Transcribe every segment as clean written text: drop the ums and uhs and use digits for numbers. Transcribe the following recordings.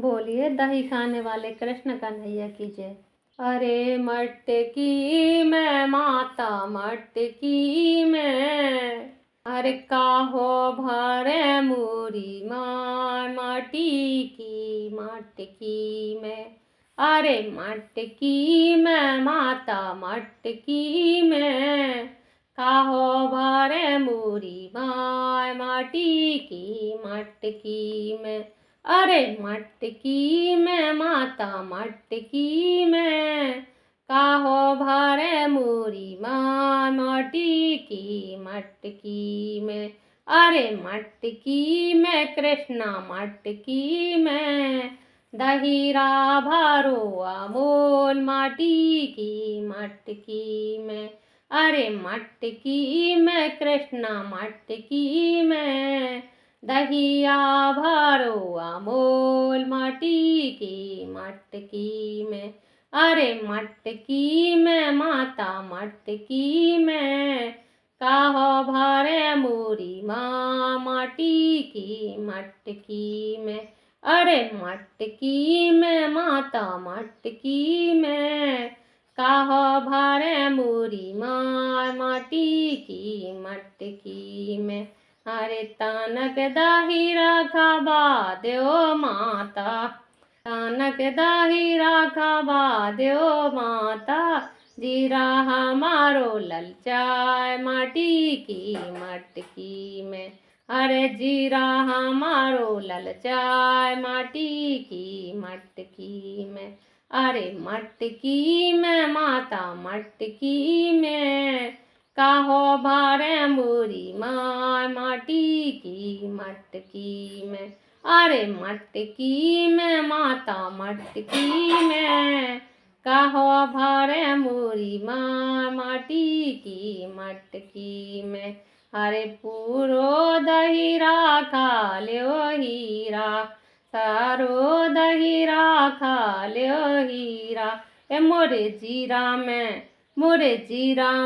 बोलिए दही खाने वाले कृष्ण कन्हैया की जय। अरे मटकी में माता मटकी में, अरे काहो भरे मूरी माँ माटी की मटकी में। अरे मटकी में माता मटकी में, काहो भरे मूरी माँ माटी की मटकी में। अरे मटकी में माता मटकी में, काहो भरे मूरी माँ माटी की मटकी में। अरे मटकी में कृष्णा मटकी में, दहीरा भरो अमोल माटी की मटकी में। अरे मटकी में कृष्णा मटकी में, दहिया भरो अमोल माटी की मटकी में। अरे मटकी में माता मटकी में, काहो भरे मूरी माँ माटी की मटकी में। अरे मटकी में माता मटकी में, काहो भरे मूरी माँ माटी की मटकी में। अरे तानक दाही राखबा देओ माता, तानक दाही राखबा देओ माता, जीरा हमारो ललचाए माटी की मटकी में। अरे जीरा हमारो ललचाए माटी की मटकी में। अरे मटकी में माता मटकी में, काहो भरे मूरी माँ माटी की मटकी में। अरे मटकी में माता मटकी में, काहो भरे मूरी माँ माटी की मटकी में। अरे पूरो दहीरा खा लो हीरा, सारो दहीरा खा लो हीरा। ए मोरे जीरा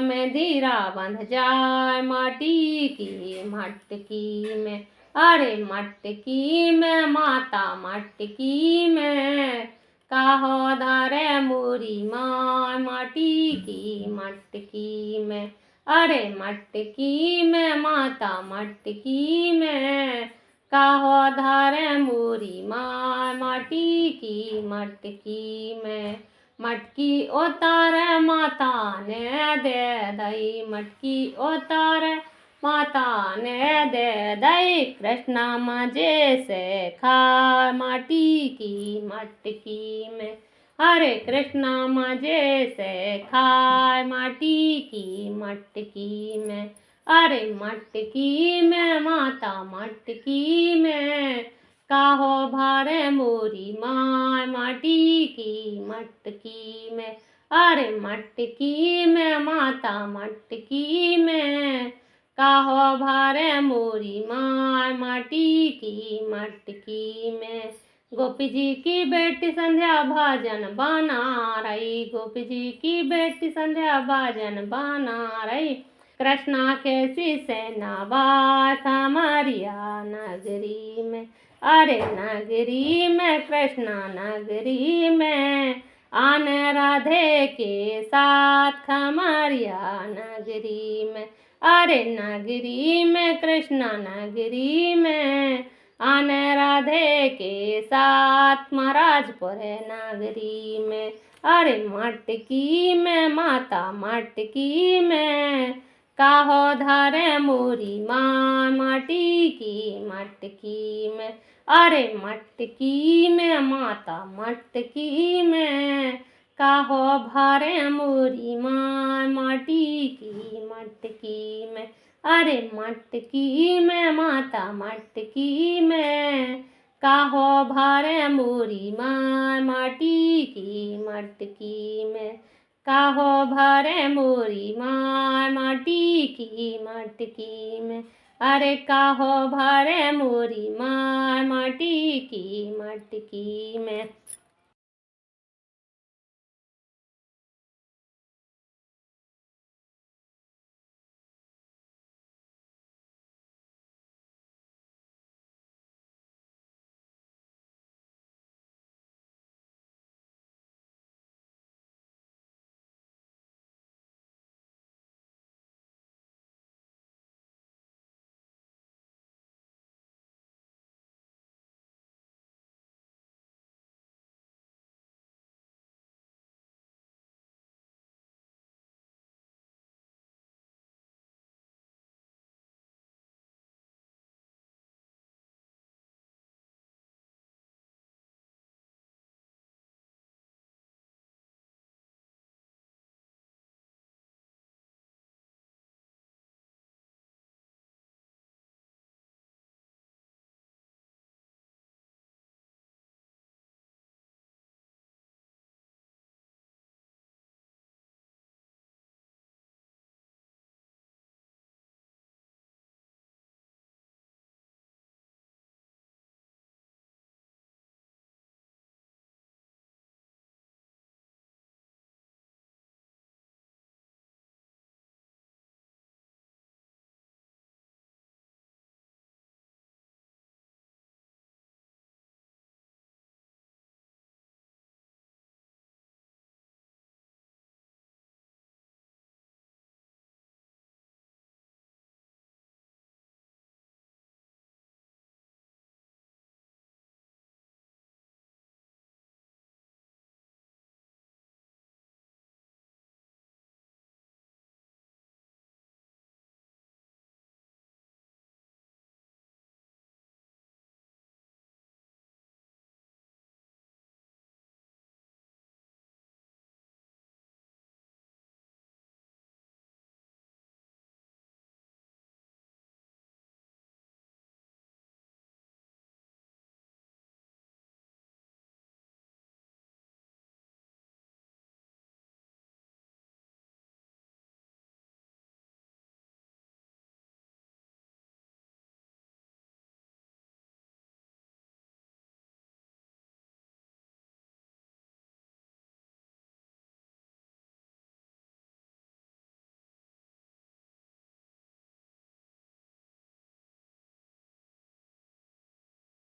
में धीरा बंध जाए माटी की मटकी में। अरे मटकी में माता मटकी में, काहो धरे मूरी माँ माटी की मटकी में। अरे मटकी में माता मटकी में, काहो धरे मूरी माँ माटी की मटकी में। मटकी उतारे माता ने दे दई, मटकी उतारे माता ने दे दई, कृष्णा मजे से खा माटी की मटकी में। अरे कृष्णा मजे से खाए माटी की मटकी में। अरे मटकी में माता मटकी में, काहो भरे मूरी माँ माटी की मटकी में। अरे मटकी में माता मटकी में, काहो भरे मूरी माँ माटी की मटकी में। गोपी जी की बेटी संध्या भजन बना रही, गोपी जी की बेटी संध्या भजन बना रही, कृष्णा के से नवा खमरिया नगरी में। अरे नगरी में कृष्णा नगरी में, आन राधे के साथ खमरिया नगरी में। अरे नगरी में कृष्णा नगरी में, आन राधे के साथ महाराजपुर नगरी में। अरे मटकी में माता मटकी में, काहो धरे मूरी माँ माटी की मटकी में। अरे मटकी में माता मटकी में, काहो भरे मूरी माँ माटी की मटकी में। अरे मटकी में माता मटकी में, काहो भरे मूरी माँ माटी की मटकी में। काहो भरे मूरी माँ माटी की मटकी में। अरे काहो भरे मूरी माँ माटी की मटकी में।